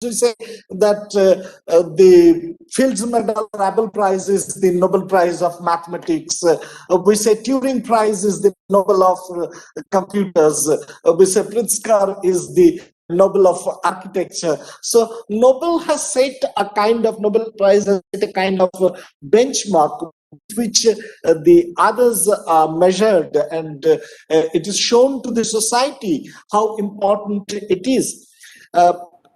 we say that the Fields Medal or Abel Prize is the Nobel Prize of mathematics. We say Turing Prize is the Nobel of computers. We say Pritzker is the Nobel of architecture. So Nobel has set a kind of Nobel Prize has set a kind of benchmark which the others are measured, and it is shown to the society how important it is.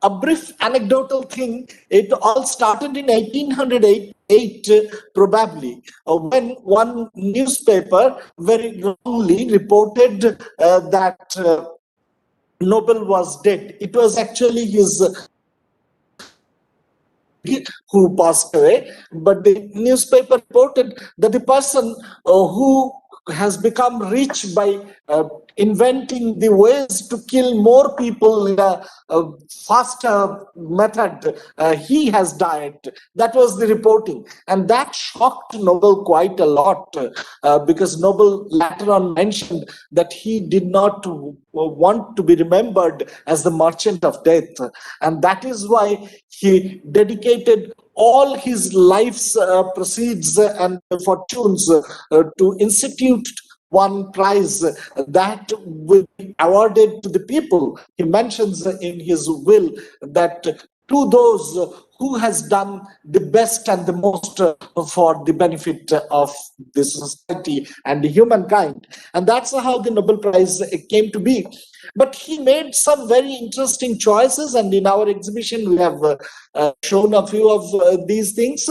A brief anecdotal thing, it all started in 1808, probably, when one newspaper very wrongly reported that Nobel was dead. It was actually his who passed away, but the newspaper reported that the person who has become rich by inventing the ways to kill more people in a faster method, he has died. That was the reporting, and that shocked Nobel quite a lot, because Nobel later on mentioned that he did not want to be remembered as the merchant of death, and that is why he dedicated all his life's proceeds and fortunes to institute one prize that will be awarded to the people. He mentions in his will that to those who has done the best and the most for the benefit of the society and the humankind. And that's how the Nobel Prize came to be. But he made some very interesting choices, and in our exhibition we have shown a few of these things.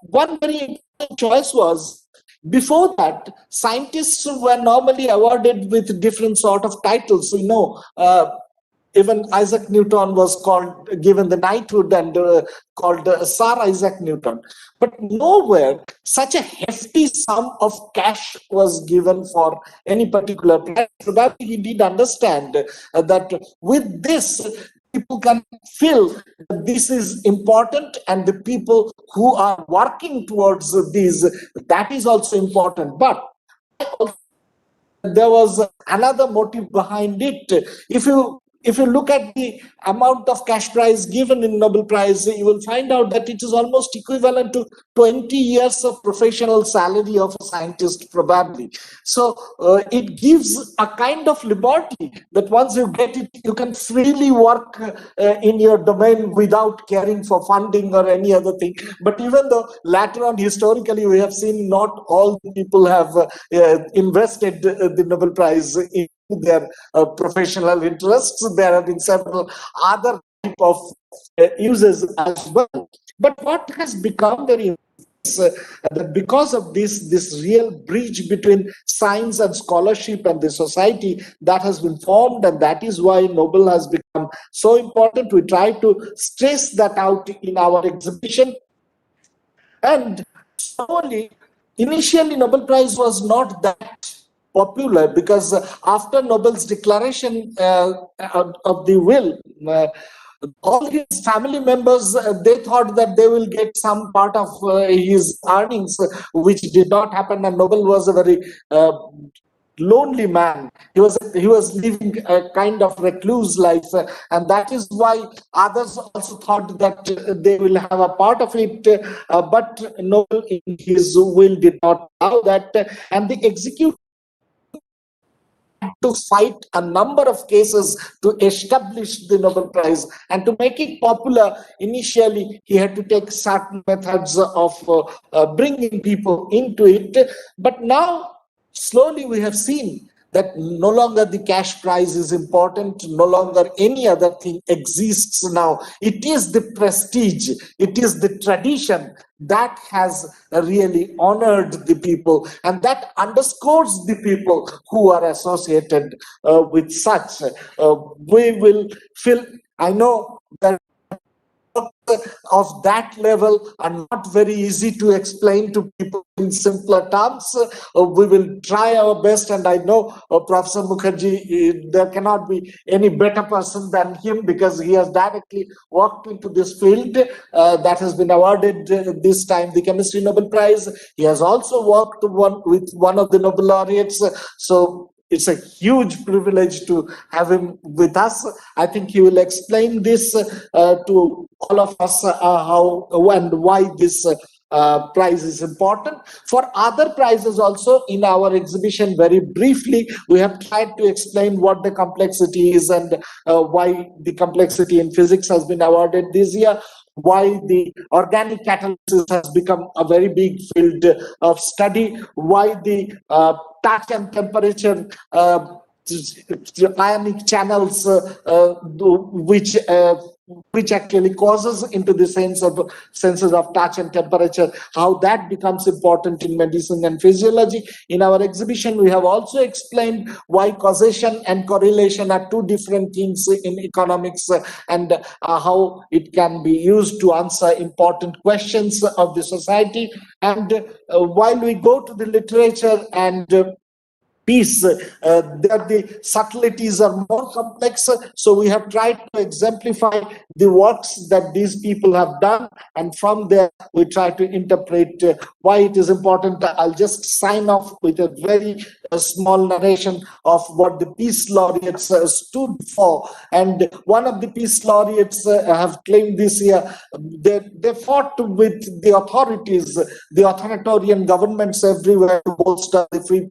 One very important choice was, before that, scientists were normally awarded with different sort of titles. Even Isaac Newton was given the knighthood and called Sir Isaac Newton. But nowhere such a hefty sum of cash was given for any particular prize. Probably he did understand that with this, people can feel that this is important, and the people who are working towards these, that is also important. But there was another motive behind it. If you look at the amount of cash prize given in Nobel Prize, you will find out that it is almost equivalent to 20 years of professional salary of a scientist, probably. So it gives a kind of liberty that once you get it, you can freely work in your domain without caring for funding or any other thing. But even though later on, historically, we have seen not all the people have invested the Nobel Prize in their professional interests. There have been several other type of uses as well. But what has become very that because of this real bridge between science and scholarship and the society that has been formed, and that is why Nobel has become so important. We try to stress that out in our exhibition. And slowly, initially Nobel Prize was not that popular, because after Nobel's declaration of the will, all his family members, they thought that they will get some part of his earnings, which did not happen. And Nobel was a very lonely man. He was living a kind of recluse life, and that is why others also thought that they will have a part of it, but Nobel in his will did not allow that, and the executive to fight a number of cases to establish the Nobel Prize. And to make it popular, initially he had to take certain methods of bringing people into it. But now, slowly we have seen that no longer the cash prize is important, no longer any other thing exists now. It is the prestige, it is the tradition that has really honored the people, and that underscores the people who are associated with such. We will feel, I know that of that level are not very easy to explain to people in simpler terms. We will try our best, and I know Professor Mukherjee, there cannot be any better person than him, because he has directly worked into this field that has been awarded this time the Chemistry Nobel Prize. He has also worked with one of the Nobel laureates. So it's a huge privilege to have him with us. I think he will explain this to all of us how and why this prize is important. For other prizes also in our exhibition, very briefly, we have tried to explain what the complexity is and why the complexity in physics has been awarded this year, why the organic catalysis has become a very big field of study, why the touch and temperature ionic channels which actually causes into the senses of touch and temperature, how that becomes important in medicine and physiology. In our exhibition, we have also explained why causation and correlation are two different things in economics, and how it can be used to answer important questions of the society. And while we go to the literature and piece, that the subtleties are more complex. So we have tried to exemplify the works that these people have done, and from there we try to interpret why it is important. I'll just sign off with a very small narration of what the peace laureates stood for. And one of the peace laureates have claimed this year, they fought with the authorities, the authoritarian governments everywhere to bolster the free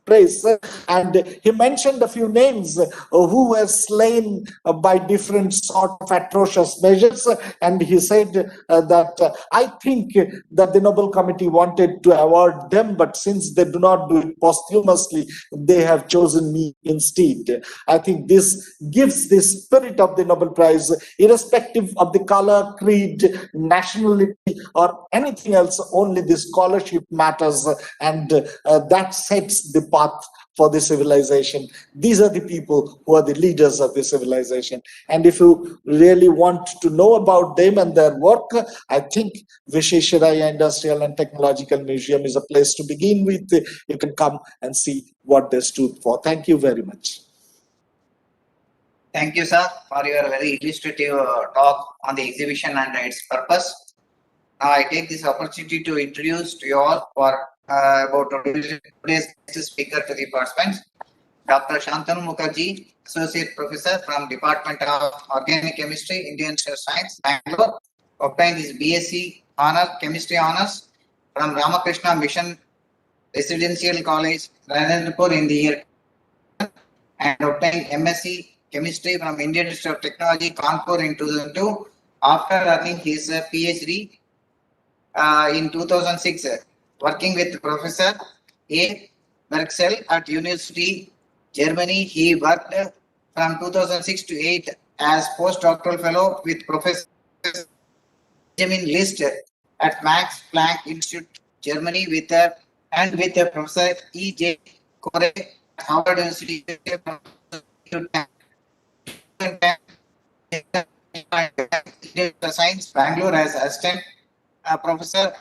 praise, and he mentioned a few names who were slain by different sort of atrocious measures, and he said that I think that the Nobel Committee wanted to award them, but since they do not do it posthumously, they have chosen me instead. I think this gives the spirit of the Nobel Prize, irrespective of the color, creed, nationality, or anything else. Only the scholarship matters, and that sets the path for the civilization. These are the people who are the leaders of the civilization. And if you really want to know about them and their work, I think Visvesvaraya Industrial and Technological Museum is a place to begin with. You can come and see what they stood for. Thank you very much. Thank you, sir, for your very illustrative talk on the exhibition and its purpose. Now I take this opportunity to introduce to you all for about today's speaker to the participants. Dr. Shantanu Mukherjee, Associate Professor from Department of Organic Chemistry, Indian Science, Bangalore, obtained his BSc Chemistry Honors from Ramakrishna Mission Residential College, Rananpur in the year, and obtained MSc Chemistry from Indian Institute of Technology, Kanpur in 2002, after earning his PhD in 2006. Working with Professor A. Merxel at University, Germany, he worked from 2006 to 8 as postdoctoral fellow with Professor Benjamin List at Max Planck Institute, Germany, with Professor E. J. Corey at Harvard University, Science, Bangalore, as assistant professor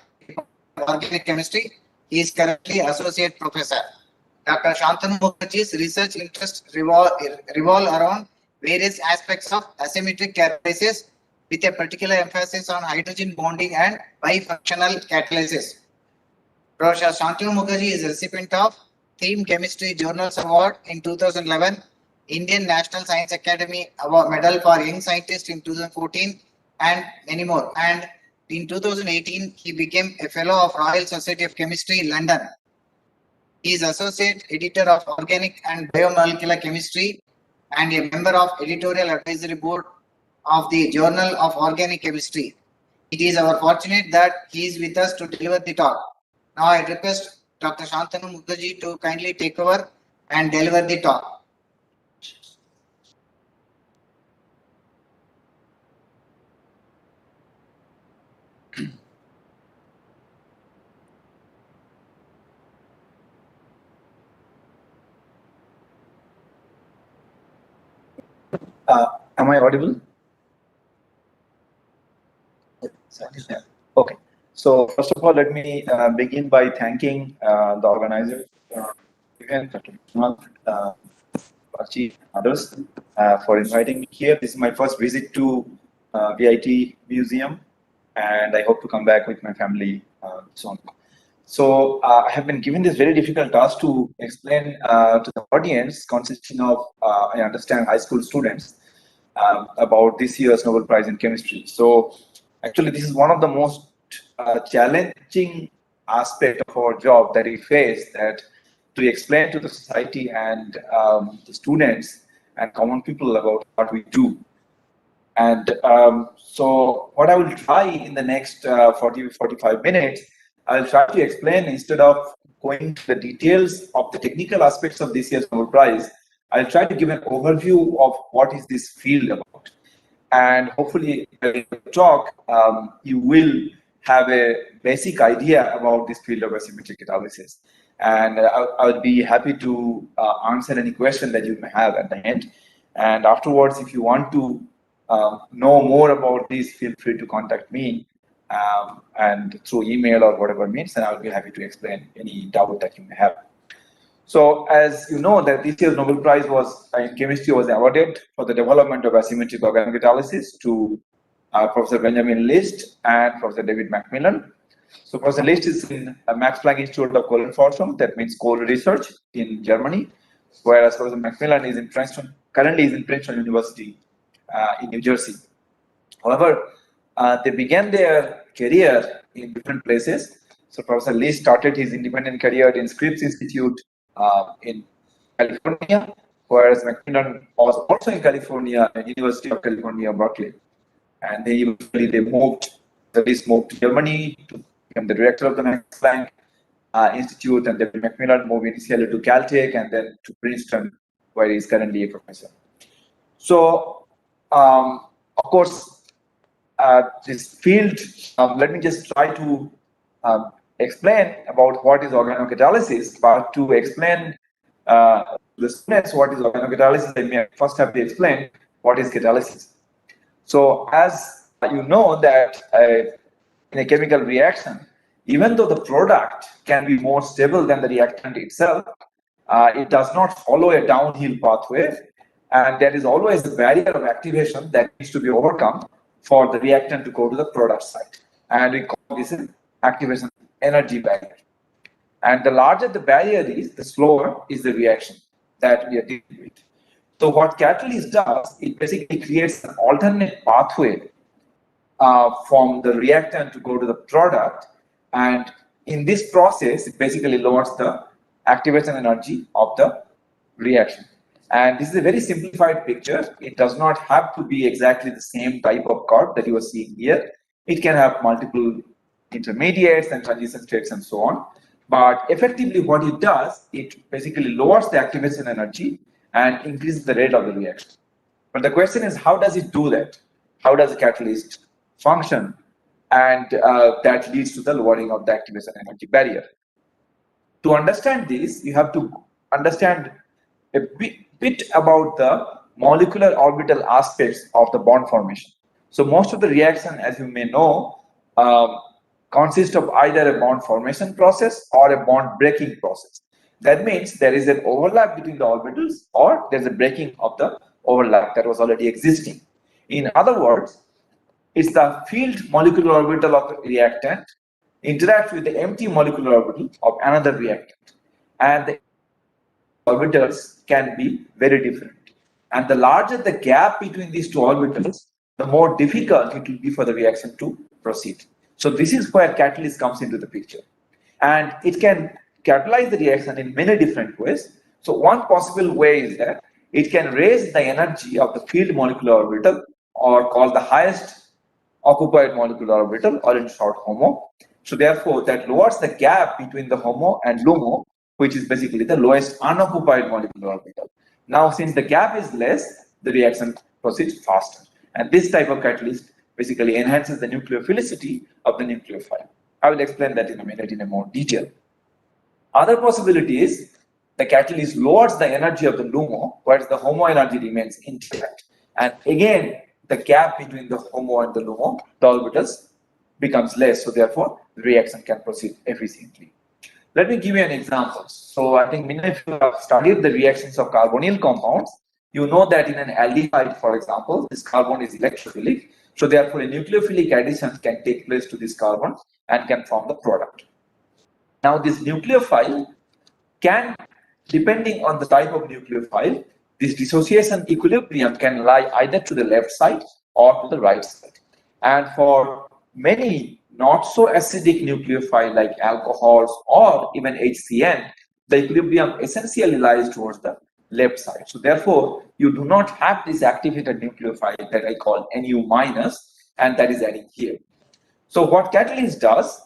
of organic chemistry. He is currently associate professor. Dr. Shantanu Mukherjee's research interests revolve around various aspects of asymmetric catalysis, with a particular emphasis on hydrogen bonding and bifunctional catalysis. Professor Shantanu Mukherjee is a recipient of Theme Chemistry Journals Award in 2011, Indian National Science Academy Award Medal for Young Scientist in 2014, and many more. And in 2018, he became a Fellow of Royal Society of Chemistry, London. He is Associate Editor of Organic and Biomolecular Chemistry and a member of Editorial Advisory Board of the Journal of Organic Chemistry. It is our fortunate that he is with us to deliver the talk. Now I request Dr. Shantanu Mukherjee to kindly take over and deliver the talk. Am I audible? Okay. So first of all, let me begin by thanking the organizer, Archie, others for inviting me here. This is my first visit to VIT Museum, and I hope to come back with my family soon. So I have been given this very difficult task to explain to the audience, consisting of, I understand, high school students, about this year's Nobel Prize in Chemistry. So actually, this is one of the most challenging aspect of our job that we face, that to explain to the society and the students and common people about what we do. And so what I will try in the next 40-45 minutes, I'll try to explain, instead of going to the details of the technical aspects of this year's Nobel Prize, I'll try to give an overview of what is this field about. And hopefully, in the talk, you will have a basic idea about this field of asymmetric catalysis. And I would be happy to answer any question that you may have at the end. And afterwards, if you want to know more about this, feel free to contact me and through email or whatever means, and I'll be happy to explain any doubt that you may have. So, as you know, that this year's Nobel Prize was in chemistry was awarded for the development of asymmetric organocatalysis to Professor Benjamin List and Professor David Macmillan. So, Professor List is in Max Planck Institute of Kohlenforschung, that means coal research in Germany, whereas Professor Macmillan is in Princeton, currently is in Princeton University in New Jersey. However, they began their career in different places. So Professor Lee started his independent career in Scripps Institute in California, whereas Macmillan was also in California at University of California, Berkeley. And they eventually moved to Germany to become the director of the Max Planck Institute, and then Macmillan moved initially to Caltech and then to Princeton, where he is currently a professor. So, of course, this field, let me just try to explain about what is organocatalysis, but to explain to the students what is organocatalysis, I may first have to explain what is catalysis. So, as you know that in a chemical reaction, even though the product can be more stable than the reactant itself, it does not follow a downhill pathway, and there is always a barrier of activation that needs to be overcome for the reactant to go to the product site, and we call this an activation energy barrier. And the larger the barrier is, the slower is the reaction that we are dealing with. So what catalyst does, it basically creates an alternate pathway from the reactant to go to the product, and in this process, it basically lowers the activation energy of the reaction. And this is a very simplified picture. It does not have to be exactly the same type of curve that you are seeing here. It can have multiple intermediates and transition states and so on. But effectively what it does, it basically lowers the activation energy and increases the rate of the reaction. But the question is, how does it do that? How does a catalyst function? And that leads to the lowering of the activation energy barrier. To understand this, you have to understand a bit about the molecular orbital aspects of the bond formation. So most of the reaction, as you may know, consists of either a bond formation process or a bond breaking process. That means there is an overlap between the orbitals, or there's a breaking of the overlap that was already existing. In other words, it's the field molecular orbital of the reactant interacts with the empty molecular orbital of another reactant, and the orbitals can be very different. And the larger the gap between these two orbitals, the more difficult it will be for the reaction to proceed. So this is where catalyst comes into the picture. And it can catalyze the reaction in many different ways. So one possible way is that it can raise the energy of the field molecular orbital, or called the highest occupied molecular orbital, or in short HOMO. So therefore that lowers the gap between the HOMO and LUMO, which is basically the lowest unoccupied molecular orbital. Now, since the gap is less, the reaction proceeds faster. And this type of catalyst basically enhances the nucleophilicity of the nucleophile. I will explain that in a minute in a more detail. Other possibility is the catalyst lowers the energy of the LUMO, whereas the HOMO energy remains intact. And again, the gap between the HOMO and the LUMO, the orbitals, becomes less. So therefore, the reaction can proceed efficiently. Let me give you an example. So I think many of you have studied the reactions of carbonyl compounds. You know that in an aldehyde, for example, this carbon is electrophilic. So therefore, a nucleophilic addition can take place to this carbon and can form the product. Now this nucleophile can, depending on the type of nucleophile, this dissociation equilibrium can lie either to the left side or to the right side. And for many not so acidic nucleophile like alcohols or even HCN, the equilibrium essentially lies towards the left side. So therefore, you do not have this activated nucleophile that I call Nu minus, and that is adding here. So what catalyst does,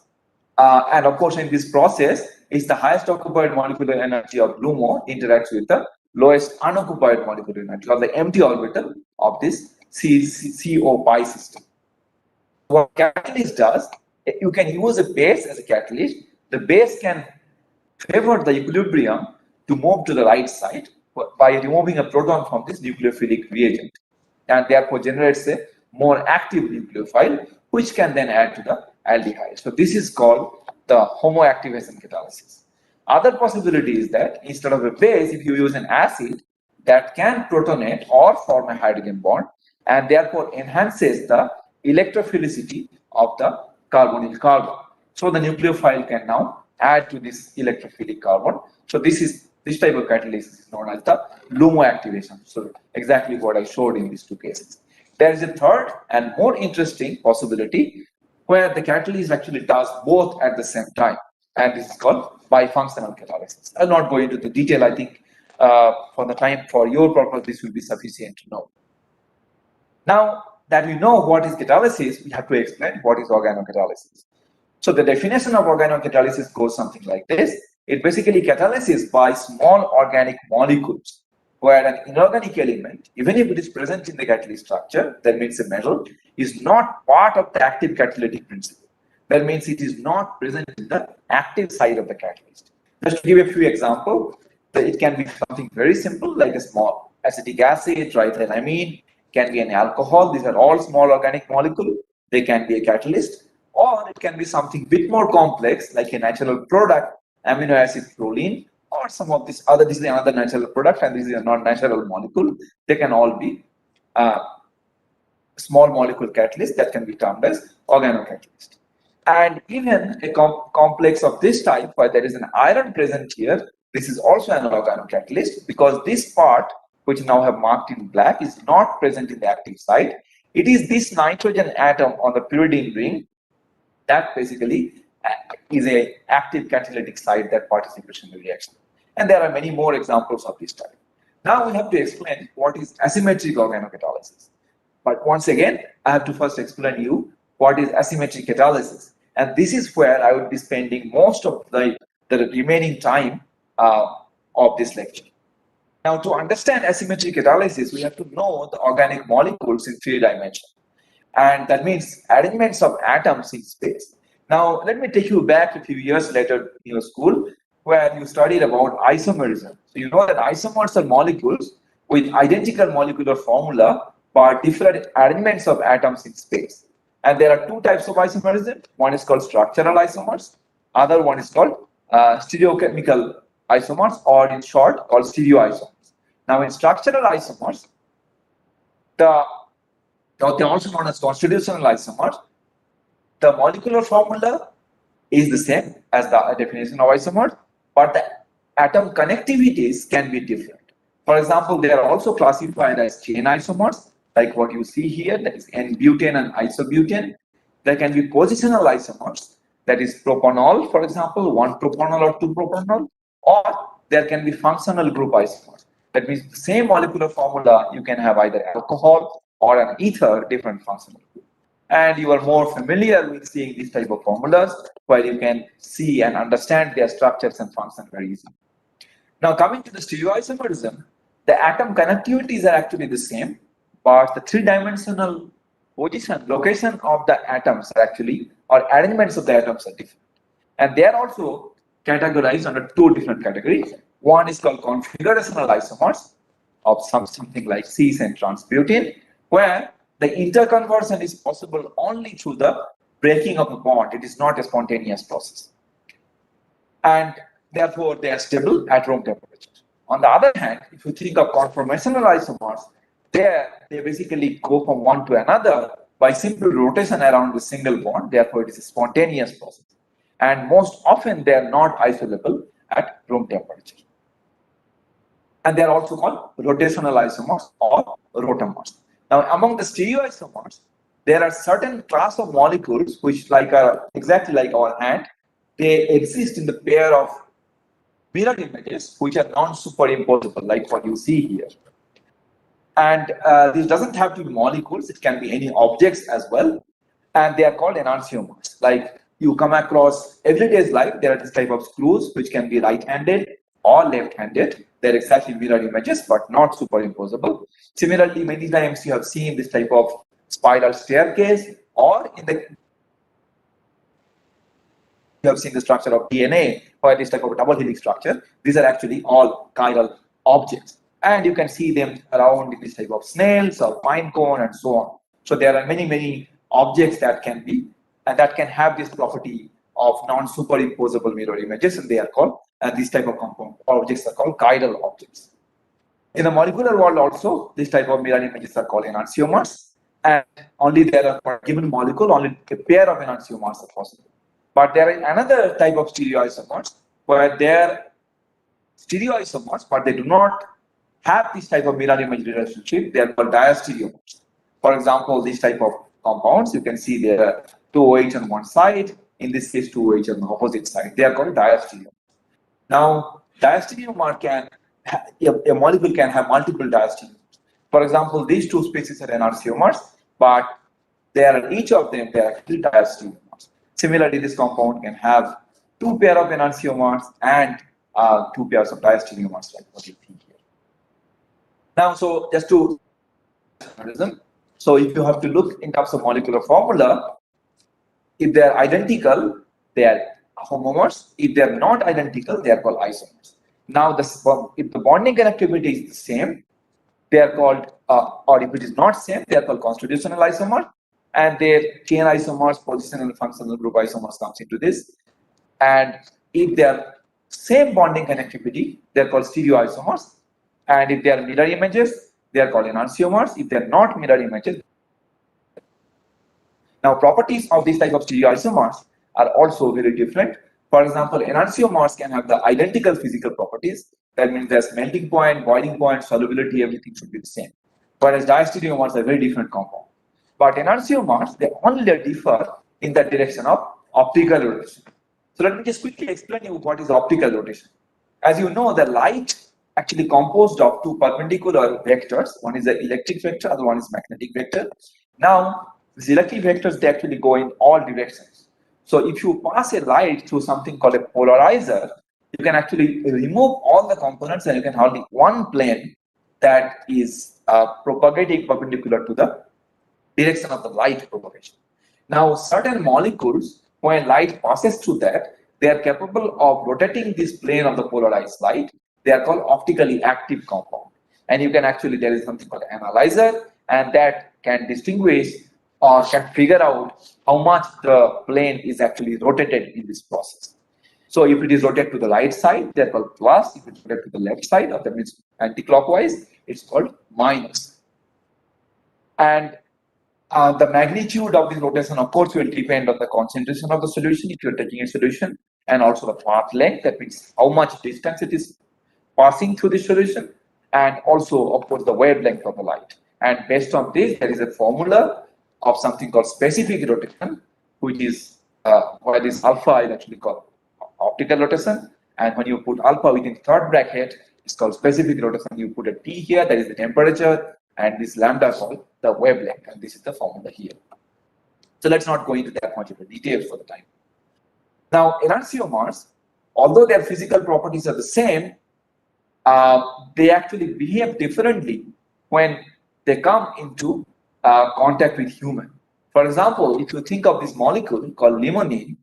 and of course in this process, is the highest occupied molecular energy of LUMO interacts with the lowest unoccupied molecular energy, or the empty orbital of this CO pi system. What catalyst does, you can use a base as a catalyst. The base can favor the equilibrium to move to the right side by removing a proton from this nucleophilic reagent, and therefore generates a more active nucleophile, which can then add to the aldehyde. So this is called the homoactivation catalysis. Other possibility is that instead of a base, if you use an acid that can protonate or form a hydrogen bond, and therefore enhances the electrophilicity of the carbonyl carbon. So the nucleophile can now add to this electrophilic carbon. So this type of catalysis is known as the LUMO activation. So exactly what I showed in these two cases. There is a third and more interesting possibility where the catalyst actually does both at the same time, and this is called bifunctional catalysis. I'll not go into the detail. I think for the time, for your purpose, this will be sufficient to know. Now that we know what is catalysis, we have to explain what is organocatalysis. So the definition of organocatalysis goes something like this. It basically catalysis by small organic molecules where an inorganic element, even if it is present in the catalyst structure, that means a metal, is not part of the active catalytic principle. That means it is not present in the active side of the catalyst. Just to give a few examples, it can be something very simple like a small acetic acid, triethylamine, can be an alcohol. These are all small organic molecules. They can be a catalyst, or it can be something bit more complex like a natural product, amino acid proline, or some of this other. This is another natural product, and this is a non-natural molecule. They can all be small molecule catalyst that can be termed as organocatalyst. And even a complex of this type, where there is an iron present here, this is also an organocatalyst, because this part, which now have marked in black, is not present in the active site. It is this nitrogen atom on the pyridine ring that basically is a active catalytic site that participates in the reaction. And there are many more examples of this type. Now we have to explain what is asymmetric organocatalysis. But once again, I have to first explain you what is asymmetric catalysis. And this is where I would be spending most of the remaining time of this lecture. Now, to understand asymmetric catalysis, we have to know the organic molecules in 3 dimensions. And that means arrangements of atoms in space. Now, let me take you back a few years later in your school, where you studied about isomerism. So you know that isomers are molecules with identical molecular formula but different arrangements of atoms in space. And there are 2 types of isomerism. One is called structural isomers. Other one is called stereochemical isomers, or in short called stereoisomers. Now in structural isomers, they are also known as constitutional isomers. The molecular formula is the same as the definition of isomers, but the atom connectivities can be different. For example, they are also classified as chain isomers, like what you see here, that is N-butane and isobutane. There can be positional isomers, that is propanol, for example, 1 propanol or 2 propanol, or there can be functional group isomers. That means the same molecular formula, you can have either alcohol or an ether, different functional group. And you are more familiar with seeing these type of formulas, where you can see and understand their structures and functions very easily. Now coming to the stereoisomerism, the atom connectivities are actually the same, but the 3-dimensional location of the atoms are actually, or arrangements of the atoms are different. And they are also categorized under 2 different categories. One is called configurational isomers of something like cis and trans-butene, where the interconversion is possible only through the breaking of a bond. It is not a spontaneous process. And therefore, they are stable at room temperature. On the other hand, if you think of conformational isomers, they basically go from one to another by simple rotation around the single bond. Therefore, it is a spontaneous process. and most often they are not isolable at room temperature. And they are also called rotational isomers or rotamers. Now, among the stereoisomers, there are certain class of molecules which, exactly like our hand, they exist in the pair of mirror images which are non-superimposable, like what you see here. And this doesn't have to be molecules; it can be any objects as well. And they are called enantiomers. Like you come across everyday's life, there are this type of screws which can be right-handed or left-handed. They're exactly mirror images, but not superimposable. Similarly, many times you have seen this type of spiral staircase, or in the you have seen the structure of DNA, or this type of double helix structure. These are actually all chiral objects, and you can see them around in this type of snails or pine cone and so on. So there are many objects that can be and that can have this property of non-superimposable mirror images, and they are called these type of compound objects are called chiral objects. In the molecular world also, this type of mirror images are called enantiomers, and only there are for a given molecule only a pair of enantiomers are possible. But there is another type of stereoisomers where they are stereoisomers, but they do not have this type of mirror image relationship. They are called diastereomers. For example, this type of compounds, you can see there are two OH on one side, in this case, two OH on the opposite side. They are called diastereomers. Now, diastereomer a molecule can have multiple diastereomers. For example, these two species are enantiomers, but each of them, they are actually diastereomers. Similarly, this compound can have two pair of enantiomers and two pairs of diastereomers, like what you see here. Now, so just to so if you have to look in terms of molecular formula, if they are identical, they are homomers. If they are not identical, they are called isomers. Now, if the bonding connectivity is the same, they are called, or if it is not same, they are called constitutional isomer. And their chain isomers, positional and functional group isomers comes into this. And if they are same bonding connectivity, they are called stereoisomers. And if they are mirror images, they are called enantiomers. If they are not mirror images. Now, properties of this type of stereoisomers are also very different. For example, enantiomers can have the identical physical properties. That means there's melting point, boiling point, solubility, everything should be the same. Whereas diastereomers are very different compounds. But enantiomers, they only differ in the direction of optical rotation. So let me just quickly explain you what is optical rotation. As you know, the light actually composed of two perpendicular vectors. One is the electric vector, other one is magnetic vector. Now, these electric vectors, they actually go in all directions. So if you pass a light through something called a polarizer, you can actually remove all the components and you can have only one plane that is propagating perpendicular to the direction of the light propagation. Now, certain molecules, when light passes through that, they are capable of rotating this plane of the polarized light. They are called optically active compound. And you can actually, there is something called analyzer, and that can distinguish or can figure out how much the plane is actually rotated in this process. So if it is rotated to the right side, they are called plus. If it's rotated to the left side, or that means anti-clockwise, it's called minus. And the magnitude of this rotation, of course, will depend on the concentration of the solution if you're taking a solution, and also the path length, that means how much distance it is passing through the solution, and also, of course, the wavelength of the light. And based on this, there is a formula of something called specific rotation, which is where this alpha is actually called optical rotation. And when you put alpha within third bracket, it's called specific rotation. You put a T here, that is the temperature, and this lambda called the wavelength, and this is the formula here. So let's not go into that much of the details for the time. Now, enantiomers, although their physical properties are the same, they actually behave differently when they come into contact with human. For example, if you think of this molecule called limonene,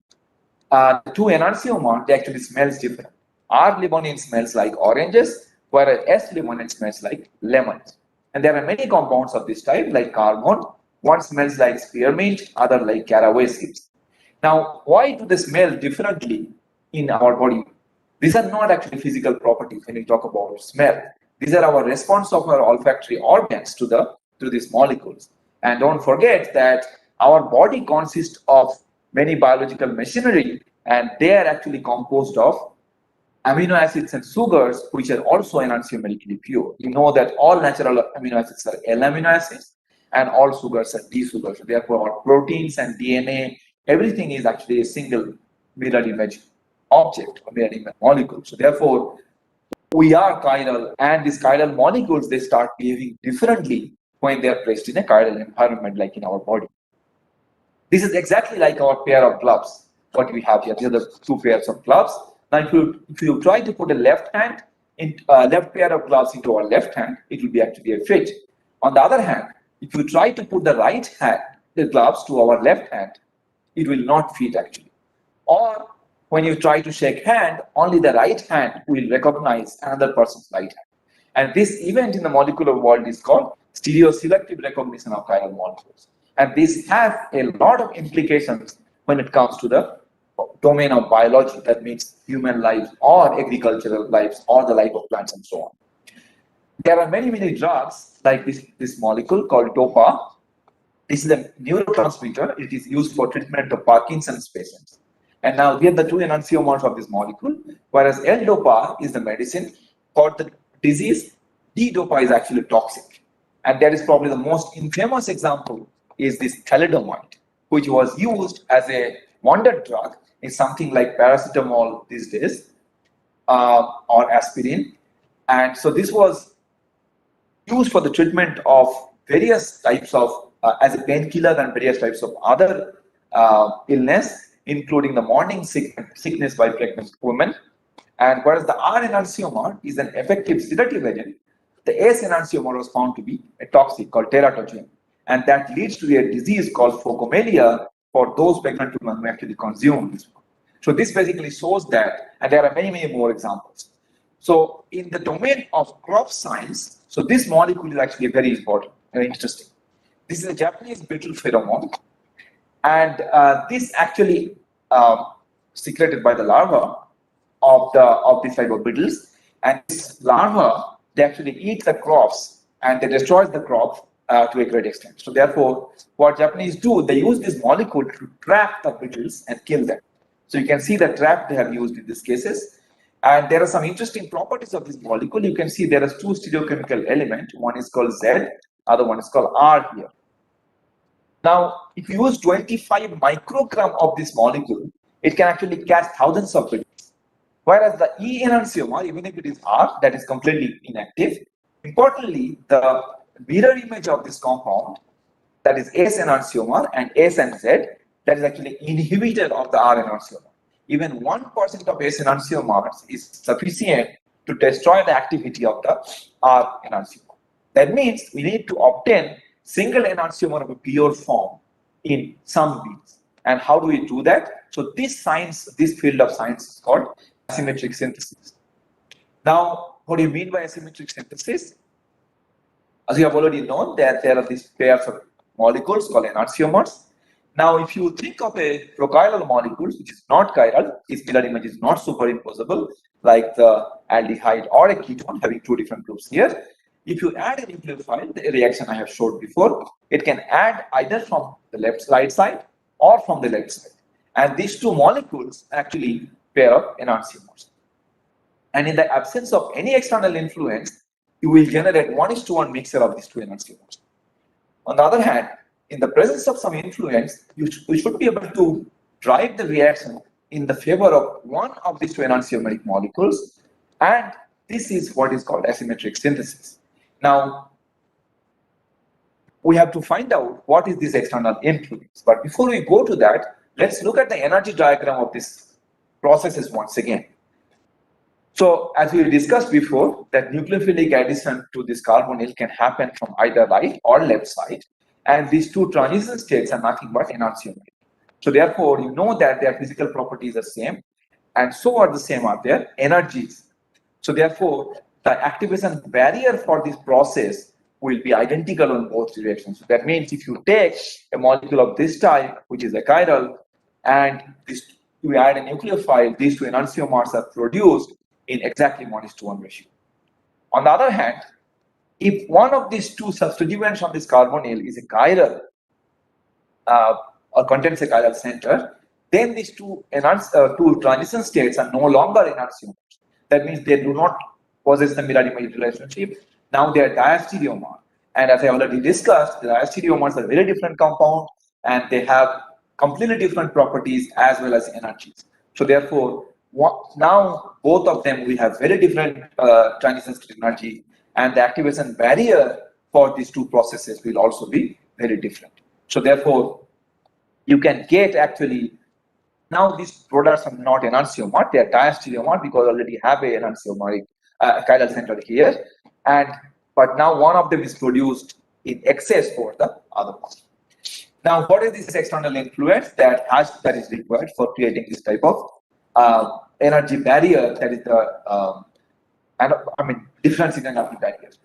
the two enantiomers, they actually smells different. R-limonene smells like oranges, whereas S-limonene smells like lemons. And there are many compounds of this type, like carbon. One smells like spearmint, other like caraway seeds. Now, why do they smell differently in our body? These are not actually physical properties when we talk about smell. These are our response of our olfactory organs to these molecules. And don't forget that our body consists of many biological machinery, and they are actually composed of amino acids and sugars, which are also enantiomerically pure. You know that all natural amino acids are L amino acids, and all sugars are D sugars. So therefore, all proteins and DNA, everything is actually a single mirror image object or mirror image molecule. So therefore, we are chiral, and these chiral molecules, they start behaving differently when they are placed in a chiral environment, like in our body. This is exactly like our pair of gloves. What we have here, these are the two pairs of gloves. Now, if you try to put a left hand in left pair of gloves into our left hand, it will be actually a fit. On the other hand, if you try to put the right hand, the gloves to our left hand, it will not fit actually. Or when you try to shake hand, only the right hand will recognize another person's right hand. And this event in the molecular world is called stereoselective recognition of chiral molecules. And this has a lot of implications when it comes to the domain of biology, that means human lives or agricultural lives or the life of plants and so on. There are many, many drugs like this molecule called DOPA. This is a neurotransmitter. It is used for treatment of Parkinson's patients. And now here are the two enantiomers of this molecule, whereas L-DOPA is the medicine for the disease. D-DOPA is actually toxic. And that is probably the most infamous example is this thalidomide, which was used as a wonder drug in something like paracetamol these days, or aspirin. And so this was used for the treatment of various types of, as a painkiller and various types of other illness, including the morning sickness by pregnant women. And whereas the R enantiomer is an effective sedative agent, the S enantiomer was found to be a toxic called teratogen. And that leads to a disease called phocomelia for those pregnant women who actually consume this one. So this basically shows that, and there are many, many more examples. So in the domain of crop science, so this molecule is actually very important, very interesting. This is a Japanese brittle pheromone, and this actually secreted by the larva of these type of beetles, and this larva, they actually eat the crops and they destroy the crop to a great extent. So therefore, what Japanese do, they use this molecule to trap the beetles and kill them. So you can see the trap they have used in these cases. And there are some interesting properties of this molecule. You can see there are two stereochemical elements. One is called Z, other one is called R here. Now, if you use 25 microgram of this molecule, it can actually catch thousands of beetles. Whereas the E enantiomer, even if it is R, that is completely inactive. Importantly, the mirror image of this compound, that is S enantiomer and S and Z, that is actually inhibitor of the R enantiomer. Even 1% of S enantiomers is sufficient to destroy the activity of the R enantiomer. That means we need to obtain single enantiomer of a pure form in some beads. And how do we do that? So this science, this field of science is called asymmetric synthesis. Now, what do you mean by asymmetric synthesis? As you have already known, that there are these pairs of molecules called enantiomers. Now, if you think of a prochiral molecule, which is not chiral, its mirror image is not superimposable, like the aldehyde or a ketone having two different groups here. If you add a nucleophile, the reaction I have showed before, it can add either from the right side or from the left side. And these two molecules actually pair up enantiomers. And in the absence of any external influence, you will generate 1:1 mixture of these two enantiomers. On the other hand, in the presence of some influence, you should be able to drive the reaction in the favor of one of these two enantiomeric molecules, and this is what is called asymmetric synthesis. Now, we have to find out what is this external influence. But before we go to that, let's look at the energy diagram of these processes once again. So, as we discussed before, that nucleophilic addition to this carbonyl can happen from either right or left side. And these two transition states are nothing but enantiomeric. So therefore, you know that their physical properties are same, and so are the same are their energies. So therefore, the activation barrier for this process will be identical on both directions. So that means if you take a molecule of this type, which is a chiral, and you add a nucleophile, these two enantiomers are produced in exactly 1:1 ratio. On the other hand, if one of these two substituents on this carbonyl is a chiral or contains a chiral center, then these two transition states are no longer enantiomers. That means they do not possess the mirror image relationship. Now they are diastereomer. And as I already discussed, the diastereomers are very different compound and they have completely different properties as well as energies. So therefore, now both of them we have very different transition state energy, and the activation barrier for these two processes will also be very different. So therefore, you can get actually, now these products are not enantiomer, they are diastereomer because already have a enantiomeric chiral center here, but now one of them is produced in excess for the other one. Now, what is this external influence that is required for creating this type of energy barrier? That is the difference in energy barriers.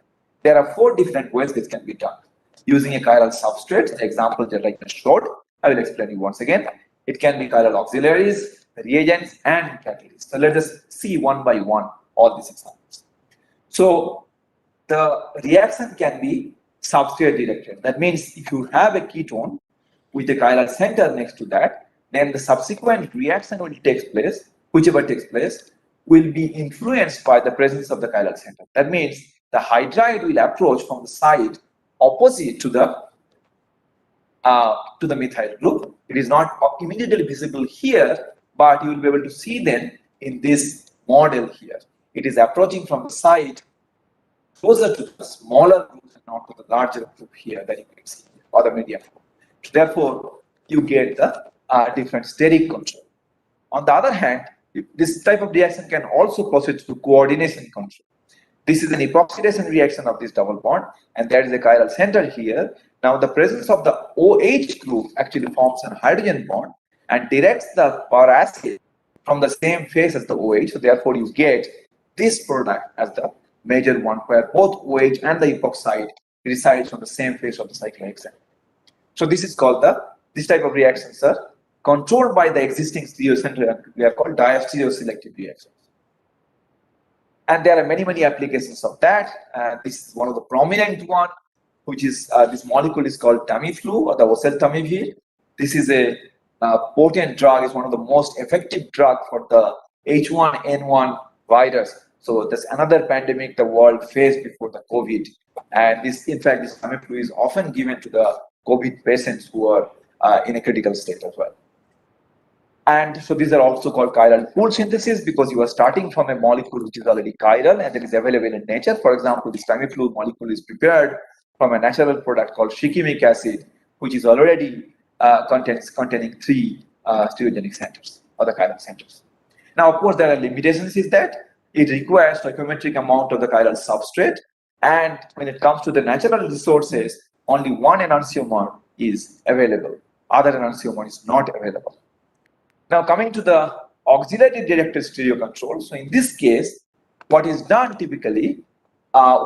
There are 4 different ways this can be done. Using a chiral substrate, the example that I just showed, I will explain you once again. It can be chiral auxiliaries, reagents, and catalysts. So let us see one by one all these examples. So the reaction can be substrate directed. That means if you have a ketone with a chiral center next to that, then the subsequent reaction will take place, whichever takes place, will be influenced by the presence of the chiral center. That means the hydride will approach from the side opposite to the methyl group. It is not immediately visible here, but you will be able to see them in this model here. It is approaching from the side closer to the smaller group and not to the larger group here that you can see, or the medium group. Therefore, you get the different steric control. On the other hand, this type of reaction can also proceed to coordination control. This is an epoxidation reaction of this double bond, and there is a chiral center here. Now, the presence of the OH group actually forms a hydrogen bond and directs the power acid from the same phase as the OH. So, therefore, you get this product as the major one, where both OH and the epoxide resides on the same phase of the cyclohexane. So, this is called this type of reactions are controlled by the existing stereocenter. They are called diastereoselective reactions. And there are many applications of that. This is one of the prominent one, which is this molecule is called Tamiflu or the oseltamivir. This is a potent drug. It's one of the most effective drug for the H1N1 virus. So that's another pandemic the world faced before the COVID. And this, in fact, this Tamiflu is often given to the COVID patients who are in a critical state as well. And so these are also called chiral pool synthesis because you are starting from a molecule which is already chiral and that is available in nature. For example, this Tamiflu molecule is prepared from a natural product called shikimic acid, which is already containing 3 stereogenic centers or the chiral centers. Now, of course, there are limitations is that it requires stoichiometric amount of the chiral substrate, and when it comes to the natural resources, only one enantiomer is available. Other enantiomer is not available. Now, coming to the auxiliary directed stereo control. So, in this case, what is done typically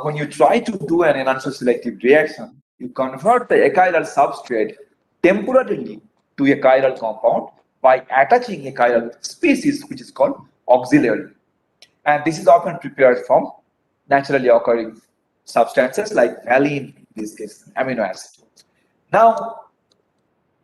when you try to do an enantioselective reaction, you convert the achiral substrate temporarily to a chiral compound by attaching a chiral species which is called auxiliary. And this is often prepared from naturally occurring substances like valine, in this case, amino acid. Now,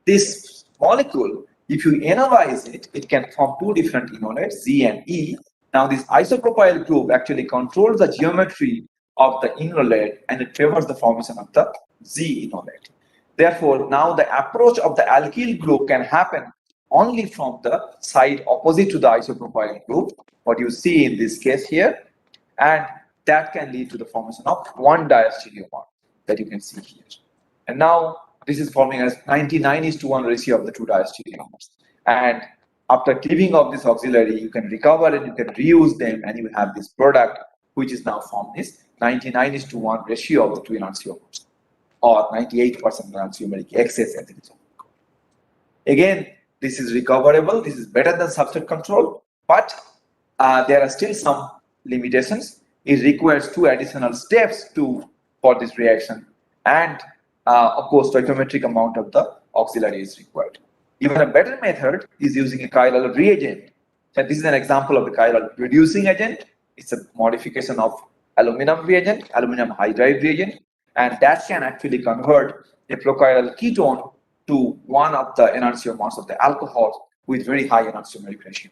this molecule, if you enolize it, it can form 2 different enolates, Z and E. Now, this isopropyl group actually controls the geometry of the enolate and it favors the formation of the Z enolate. Therefore, now the approach of the alkyl group can happen only from the side opposite to the isopropyl group, what you see in this case here, and that can lead to the formation of 1 diastereomer that you can see here. And now, this is forming as 99:1 ratio of the 2 diastereomers. And after cleaving of this auxiliary, you can recover and you can reuse them, and you have this product which is now formed this 99:1 ratio of the 2 enantiomers, or 98% enantiomeric excess as it is. Again, this is recoverable. This is better than substrate control, but there are still some limitations. It requires 2 additional steps for this reaction, and of course, stoichiometric amount of the auxiliary is required. Even a better method is using a chiral reagent. So this is an example of the chiral reducing agent. It's a modification of aluminum reagent, aluminum hydride reagent, and that can actually convert a prochiral ketone to one of the enantiomers of the alcohol with very high enantiomeric ratio.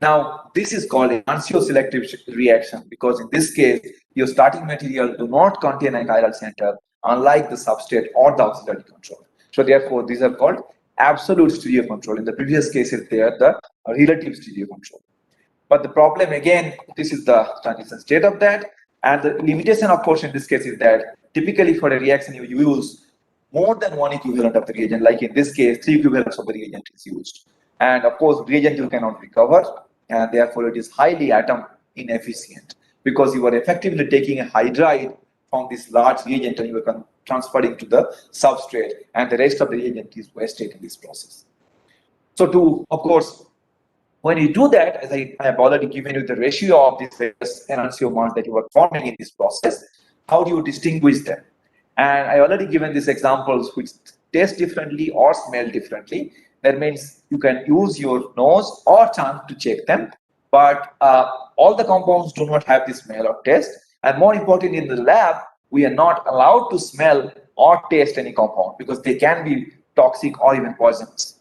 Now, this is called an enantioselective reaction because in this case, your starting material do not contain a chiral center, unlike the substrate or the auxiliary control. So therefore, these are called absolute stereo control. In the previous cases, they are the relative stereo control. But the problem again, this is the transition state of that. And the limitation, of course, in this case is that typically for a reaction, you use more than one equivalent of the reagent. Like in this case, 3 equivalents of the reagent is used. And of course, reagent you cannot recover. And therefore, it is highly atom inefficient because you are effectively taking a hydride from this large reagent and you are transferring to the substrate, and the rest of the reagent is wasted in this process. So to, of course, when you do that, as I have already given you the ratio of these various enantiomers that you are forming in this process, how do you distinguish them? And I already given these examples which taste differently or smell differently. That means you can use your nose or tongue to check them, but all the compounds do not have this smell or taste. And more importantly, in the lab, we are not allowed to smell or taste any compound because they can be toxic or even poisonous.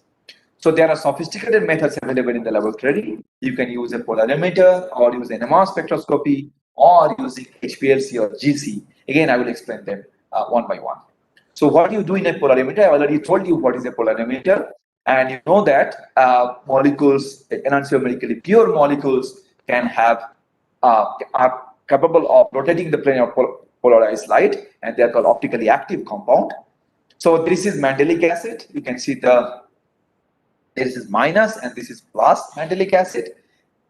So there are sophisticated methods available in the laboratory. You can use a polarimeter or use NMR spectroscopy or using HPLC or GC. Again, I will explain them one by one. So what you do in a polarimeter, I already told you what is a polarimeter. And you know that molecules, enantiomerically pure molecules, can have are capable of rotating the plane of polarized light, and they are called optically active compound. So this is mandelic acid. You can see this is minus and this is plus mandelic acid.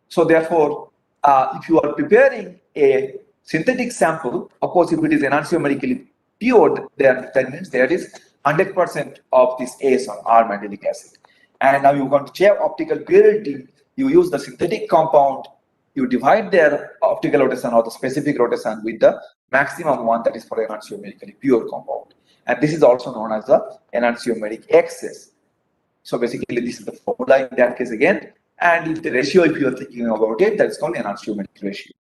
So therefore, if you are preparing a synthetic sample, of course, if it is enantiomerically pure, that means there is 100% of this AS or R mandelic acid. And now you want to check optical purity, you use the synthetic compound, you divide their optical rotation or the specific rotation with the maximum one, that is for enantiomerically pure compound. And this is also known as the enantiomeric excess. So basically, this is the formula in that case again. And if the ratio, if you are thinking about it, that's called enantiomeric ratio.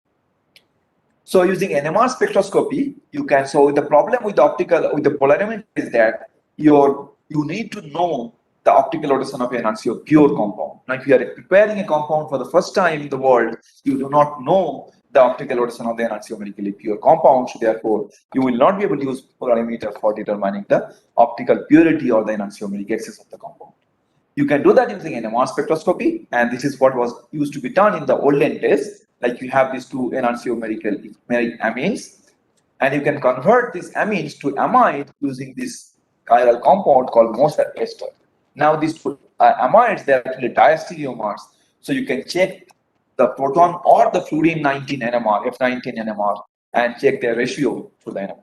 So using NMR spectroscopy, you can. So the problem with the polarimeter is that you need to know the optical rotation of an pure compound. Now, if you are preparing a compound for the first time in the world, you do not know the optical rotation of the enantiomerically pure compound. So therefore, you will not be able to use polarimeter for determining the optical purity or the enantiomeric excess of the compound. You can do that using NMR spectroscopy, and this is what was used to be done in the olden days. Like you have these two enantiomeric amines, and you can convert these amines to amide using this chiral compound called Moser ester. Now these two amides, they are actually diastereomers, so you can check the proton or the fluorine 19 NMR, F19 NMR, and check their ratio to the NMR.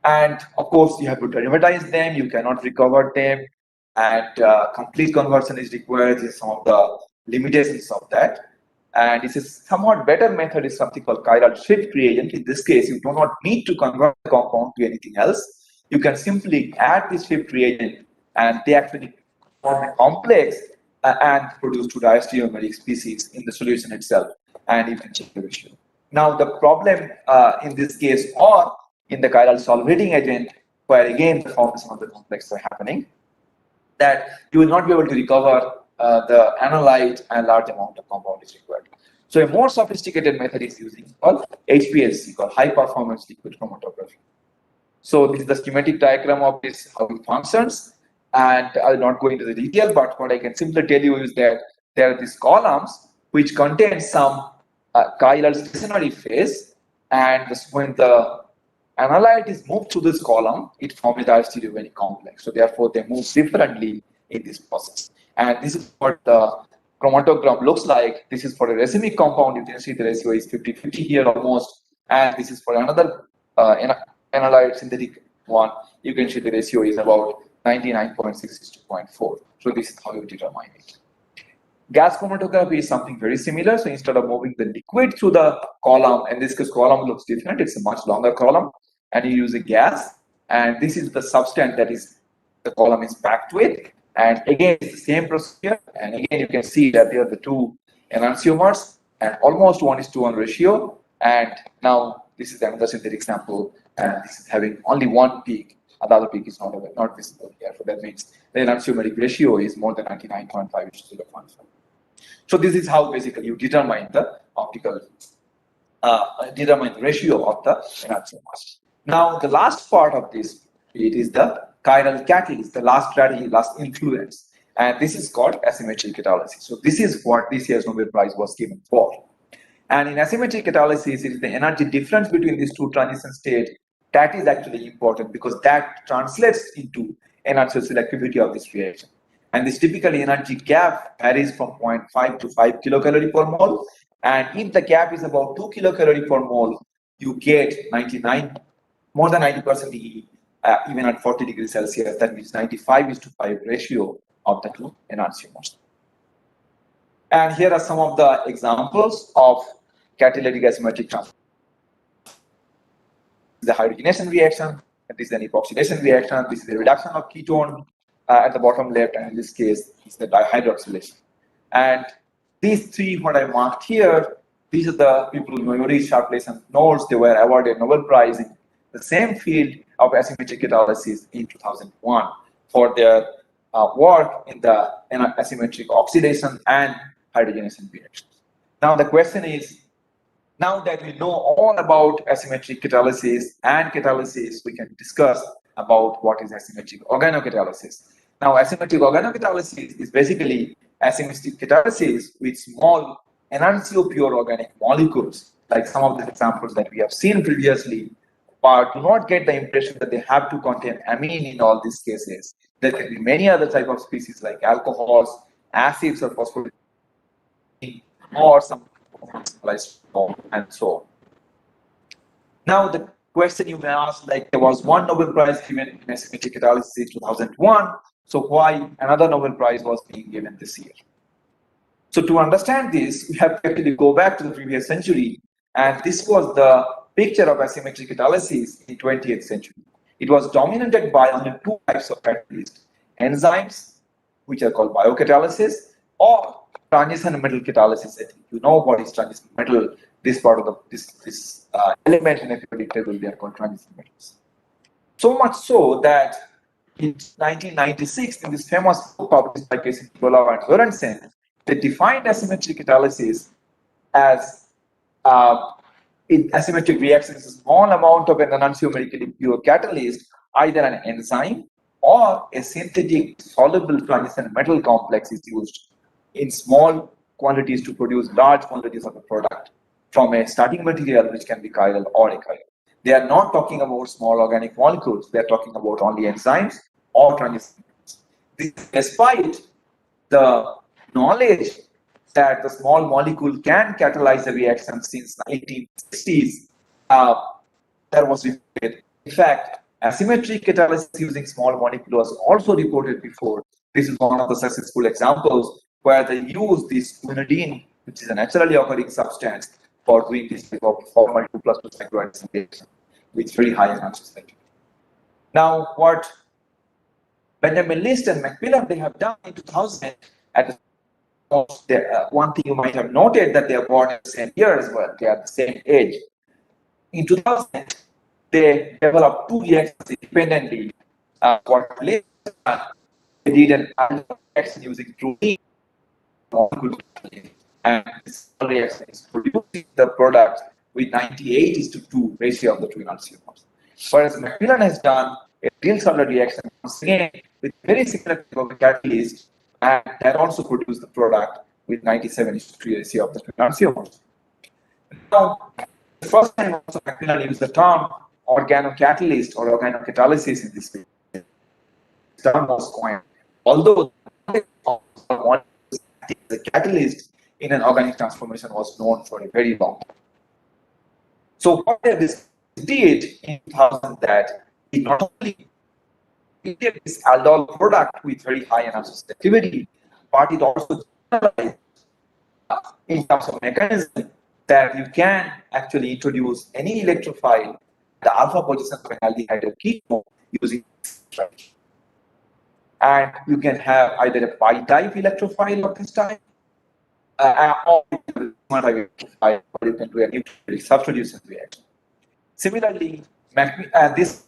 And of course, you have to derivatize them. You cannot recover them. And complete conversion is required. This is some of the limitations of that. And this is somewhat better method is something called chiral shift reagent. In this case, you do not need to convert the compound to anything else. You can simply add this shift reagent, and they actually form a complex and produce two diastereomeric species in the solution itself. And you can check the ratio. Now, the problem in this case, or in the chiral solvating agent, where again the formation of the complex are happening, that you will not be able to recover the analyte, and large amount of compound is required. So a more sophisticated method is using called HPLC, called high performance liquid chromatography. So this is the schematic diagram of this, how it functions, and I will not go into the detail, but what I can simply tell you is that there are these columns which contain some chiral stationary phase, and when the analyte is moved to this column, it forms a diastereomeric complex. So therefore, they move differently in this process. And this is what the chromatogram looks like. This is for a racemic compound. You can see the ratio is 50-50 here almost. And this is for another analyte synthetic one. You can see the ratio is about 99.6:0.4. So this is how you determine it. Gas chromatography is something very similar. So instead of moving the liquid through the column, and this column looks different, it's a much longer column, and you use a gas, and this is the substance that is the column is packed with. And again, it's the same procedure, and again you can see that there are the two enantiomers and almost 1:1 ratio. And now this is another synthetic sample, and this is having only one peak. The other peak is not visible here. So that means the enantiomeric ratio is more than 99.5:0.5. So this is how basically you determine the optical, determine the ratio of the enantiomers. Now the last part of this, it is the chiral catalyst, the last strategy, last influence. And this is called asymmetric catalysis. So this is what this year's Nobel Prize was given for. And in asymmetric catalysis, it is the energy difference between these two transition states that is actually important, because that translates into enhanced selectivity of this reaction. And this typically energy gap varies from 0.5 to 5 kilocalorie per mole. And if the gap is about 2 kilocalorie per mole, you get 99, more than 90% E, even at 40 degrees Celsius. That means 95:5 ratio of the two enantiomers. And here are some of the examples of catalytic asymmetric transfer. The hydrogenation reaction, this is an epoxidation reaction, this is a reduction of ketone at the bottom left, and in this case, it's the dihydroxylation. And these three, what I marked here, these are the people, Mayuri, Sharpless, and Knowles. They were awarded Nobel Prize in the same field of asymmetric catalysis in 2001 for their work in the asymmetric oxidation and hydrogenation reactions. Now the question is, now that we know all about asymmetric catalysis and catalysis, we can discuss about what is asymmetric organocatalysis. Now asymmetric organocatalysis is basically asymmetric catalysis with small enantiopure organic molecules, like some of the examples that we have seen previously, but do not get the impression that they have to contain amine in all these cases. There can be many other type of species like alcohols, acids, or phosphorus, or some and so on. Now the question you may ask, like, there was one Nobel Prize given in asymmetric catalysis in 2001, so why another Nobel Prize was being given this year? So to understand this, we have to actually go back to the previous century, and this was the picture of asymmetric catalysis in 20th century. It was dominated by only two types of catalysts: enzymes, which are called biocatalysis, or transition metal catalysis. I think you know what is transition metal. This part of this element in a periodic table, they are called transition metals. So much so that in 1996, in this famous book published by Casey Nicolau and Lorentzen, they defined asymmetric catalysis as in asymmetric reactions, a small amount of an enantiomerically pure catalyst, either an enzyme or a synthetic soluble transition metal complex is used in small quantities to produce large quantities of a product from a starting material, which can be chiral or achiral. They are not talking about small organic molecules. They are talking about only enzymes or transition metals. This, despite the knowledge that the small molecule can catalyze a reaction since 1960s, there was reported. In fact, asymmetric catalysis using small molecule was also reported before. This is one of the successful examples where they use this quinidine, which is a naturally occurring substance, for doing this type of formal 2+2 cyclohydration reaction with very high energy selectivity. Now, what Benjamin List and Macmillan they have done in 2000, at one thing you might have noted that they are born at the same year as well. They are the same age. In 2000, they developed two reactions independently. What List they did an reaction using protein molecule, and this reaction is producing the product with 98:2 ratio of the two enantiomers. Whereas Macmillan has done a real solid reaction once again with very similar type of catalyst, and that also produced the product with 97:3 ratio of the two enantiomers. Now, the first time also Macmillan used the term organocatalyst or organocatalysis in this way. The term was coined, although the catalyst in an organic transformation was known for a very long time. So what this did in 2000 that it not only created this aldol product with very high energy selectivity, but it also generalized in terms of mechanism that you can actually introduce any electrophile at the alpha position of an aldehyde ketone using this strategy. And you can have either a pi-type electrophile of this type, or you can do a nuclear substitution reaction. Similarly, this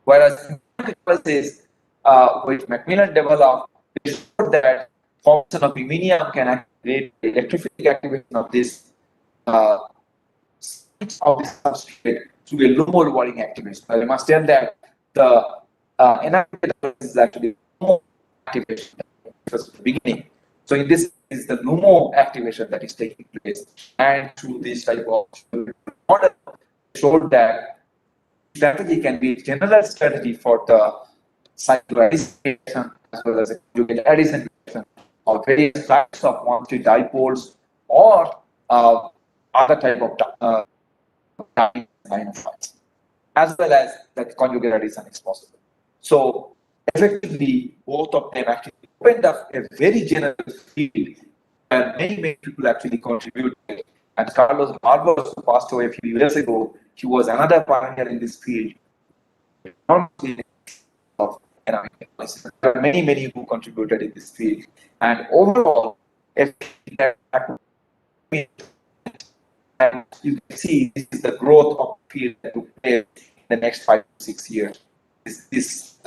Whereas catalysis, which Macmillan developed, they showed that formation of iminium can activate electrophilic activation of this of this substrate through a low mole warring activation. I must tell that the Enantiomers is actually LUMO activation at the beginning. So in this is the LUMO activation that is taking place, and through this type of model showed that strategy can be a general strategy for the cyclization as well as conjugate addition of various types of one-state dipoles or other type of dynophiles, as well as that conjugate addition is possible. So effectively, both of them actually opened up a very general field where many people actually contributed. And Carlos Barbos, who passed away a few years ago, he was another pioneer in this field. Of analysis. There are many who contributed in this field. And overall, and you can see this is the growth of the field that took place in the next 5 to 6 years. This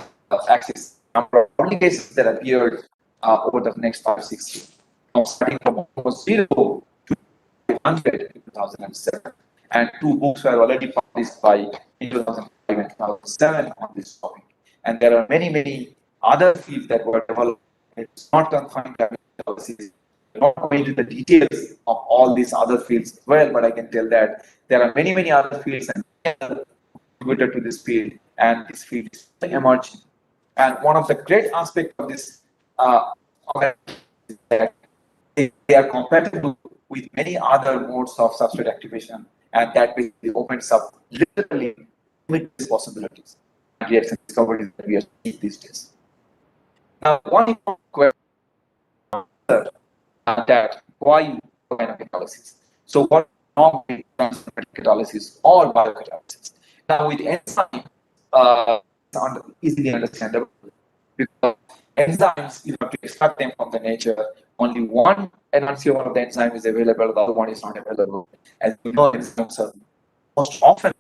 axis, number of publications that appeared over the next 5 to 6 years. Now, starting from almost 0 to 500 in 2007. And 2 books were already published by in 2005 and 2007 on this topic. And there are many other fields that were developed. It's not confined to analysis. I'm not going into the details of all these other fields as well, but I can tell that there are many other fields and contributed to this field, and this field is emerging. And one of the great aspects of this is that they are compatible with many other modes of substrate activation, and that basically opens up literally limitless possibilities and reaction discoveries that we are seeing these days. Now, one question that why organocatalysis? So what normally catalysis or biocatalysis? Now with enzymes, easily understandable because enzymes you have to extract them from the nature. Only one enantiomer of the enzyme is available, the other one is not available. As you know, enzymes are most often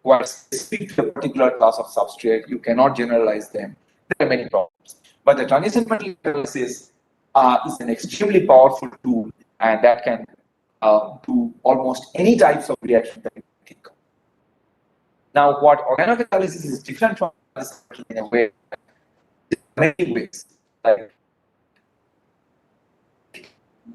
quite specific to a particular class of substrate. You cannot generalize them. There are many problems. But the transition metal catalysis is an extremely powerful tool, and that can do almost any types of reaction that you can think of. Now, what organocatalysis is different from this in a way, many ways. Like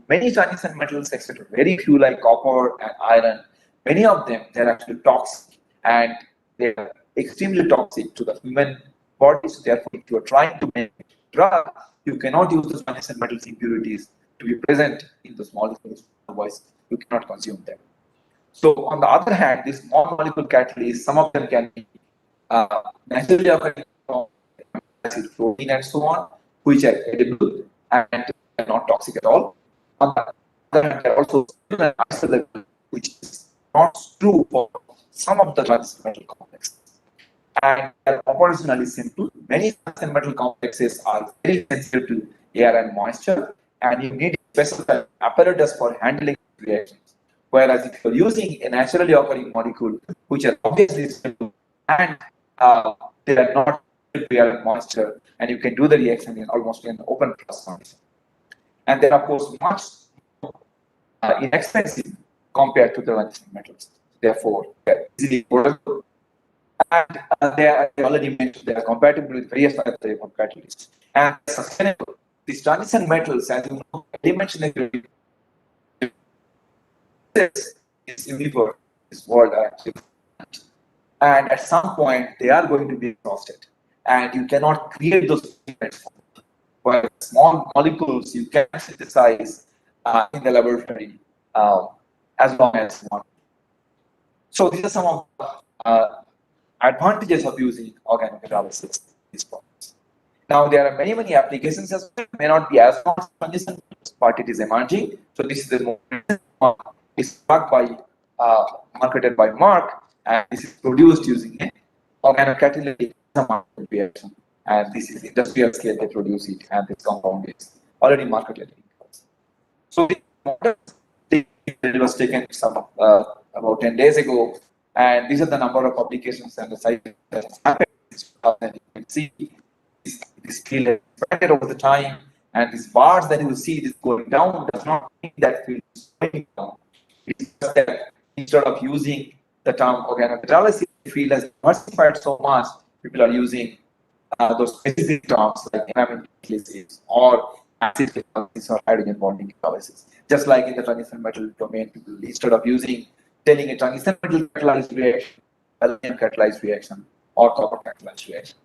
many transition metals, except very few like copper and iron, many of them they're actually toxic, and they're extremely toxic to the human body. So therefore, if you are trying to make a drug, you cannot use the transition metals impurities to be present in those molecules, otherwise you cannot consume them. So on the other hand, these small molecule catalysts, some of them can be naturally occurring from acid, protein, and so on, which are edible and are not toxic at all. On the other hand, there are also isolated, which is not true for some of the transition metal complexes. And they are operationally simple. Many transition metal complexes are very sensitive to air and moisture, and you need a special apparatus for handling reactions. Whereas if you're using a naturally occurring molecule, which are obviously simple and they are not to air and moisture, and you can do the reaction in almost an open process condition. And they are, of course, much inexpensive compared to the transition metals. Therefore, they're easily portable. And they are, I already mentioned, they are compatible with various types of catalysts. And sustainable. These transition metals, as you know, dimensional is universe, this world actually. And at some point, they are going to be exhausted. And you cannot create those elements. While small molecules you can synthesize in the laboratory as long as you want. So these are some of the advantages of using organocatalysis in these problems. Now there are many applications as well. It may not be as much transition, but it is emerging. So this is the more is marketed by Merck, and this is produced using an organocatalytic reaction. And this is industrial scale they produce it, and this compound is already marketed. So the model was taken some about 10 days ago, And these are the number of publications and the size that has happened since 2000. You can see this field has expanded over the time, and these bars that you see this going down does not mean that field is going down. It's just that instead of using the term organocatalysis, the field has diversified so much, people are using those specific terms like enamel catalysis or acid catalysis or hydrogen bonding catalysis. Just like in the tungsten metal domain, people instead of telling a tungsten metal catalyzed reaction, aluminum catalyzed reaction, or copper catalyzed reaction.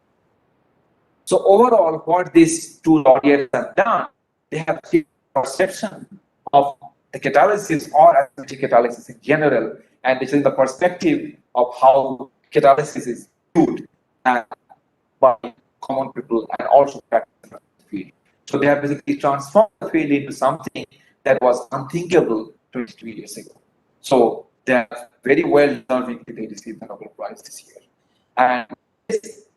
So overall, what these two laureates have done, they have changed perception of the catalysis or asymmetric catalysis in general, and this is the perspective of how catalysis is viewed by common people and also practice the field. So they have basically transformed the field into something that was unthinkable 22 years ago. So they are very well deserving that they received the Nobel Prize this year. And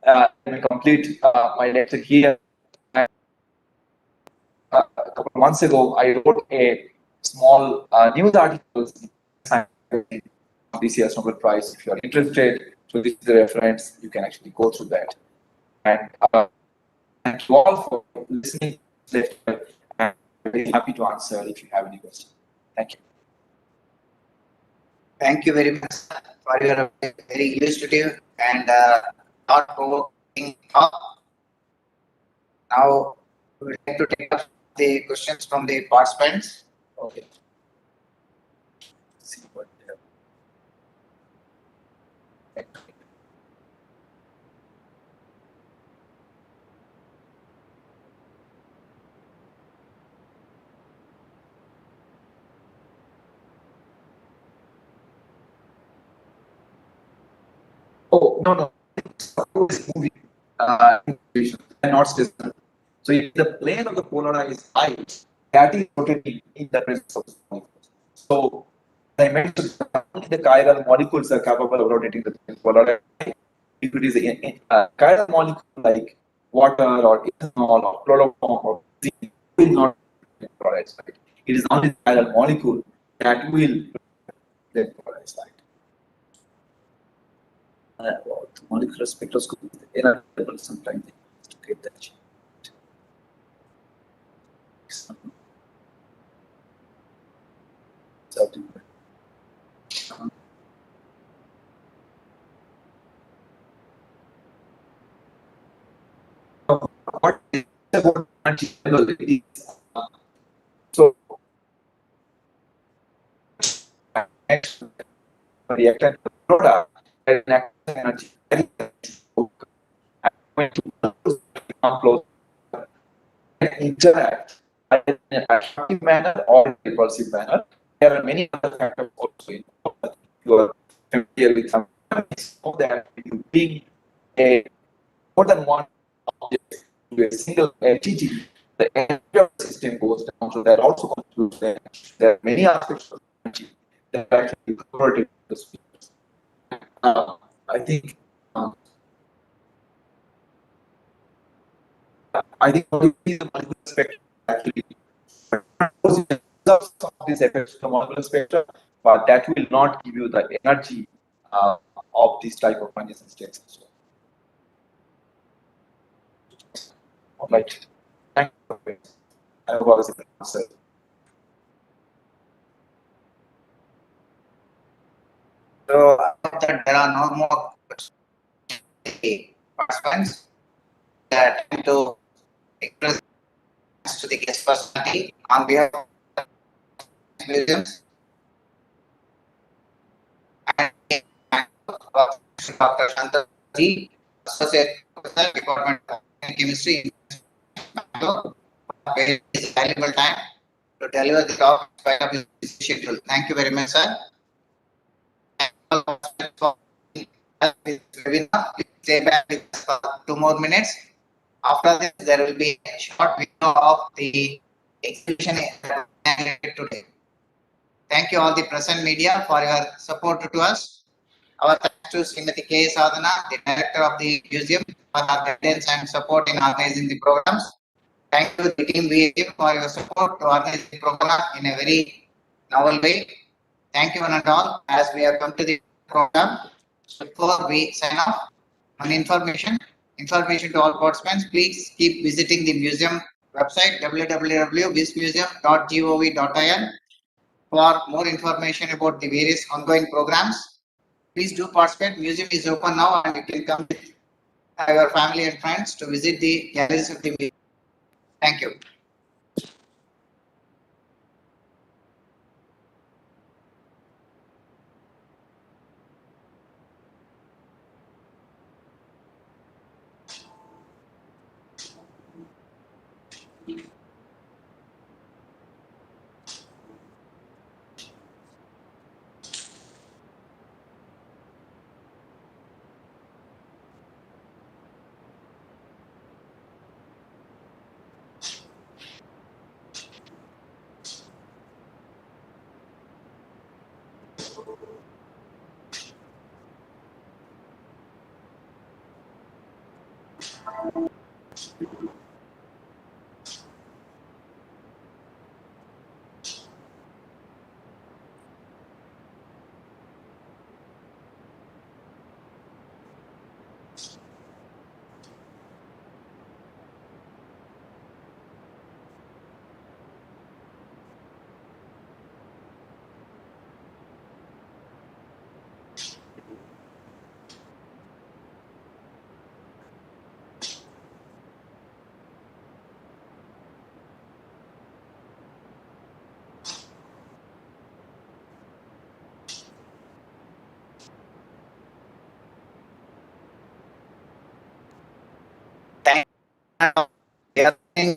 let me complete my lecture here. A couple of months ago, I wrote a small news article on this year's Nobel Prize. If you are interested, so this is the reference. You can actually go through that. And thank you all for listening to this lecture. And I'm very happy to answer if you have any questions. Thank you. Thank you very much for your very illustrative and thought-provoking talk. Now, we would like to take up the questions from the participants. Okay. See what Oh, no. This movie, not specific. So if the plane of the polarized light, that is rotating in the presence of the molecules. So I mentioned only the chiral molecules are capable of rotating the polarized light. If it is a chiral molecule like water or ethanol or chloroform or zinc, will not rotate the polarized light. It is only the chiral molecule that will rotate the polarized light. About molecular spectroscopy, sometimes to get that. What is about anti-chemical? So reactant product energy interact in an attractive manner or in a repulsive manner. There are many other factors also involved. You are familiar with some of that. You bring a more than one object to a single entity, the entire system goes down. So that also contributes there. There are many aspects of energy that actually converted to the speakers. I think the molecular spectrum actually some of these effects from molecular spectrum, but that will not give you the energy of this type of condition states. All right. Thank you. I hope I was able to answer. So that there are no more participants that are to express to the guest personality on behalf of museums and Dr. Shantaji, Associate Professor, Department of Chemistry, very valuable time to deliver the talk by his schedule. Thank you very much, sir. For this webinar, stay back with us for 2 more minutes. After this, there will be a short video of the exhibition today. Thank you all the present media for your support to us. Our thanks to Srimati K. Sadhana, the director of the museum, for her guidance and support in organizing the programs. Thank you the team VAM for your support to organize the program in a very novel way. Thank you one and all as we have come to the program. So before we sign off, on information to all participants, please keep visiting the museum website www.vismuseum.gov.in for more information about the various ongoing programs. Please do participate. Museum is open now and you can come with your family and friends to visit the galleries of the museum. Thank you. Thank you.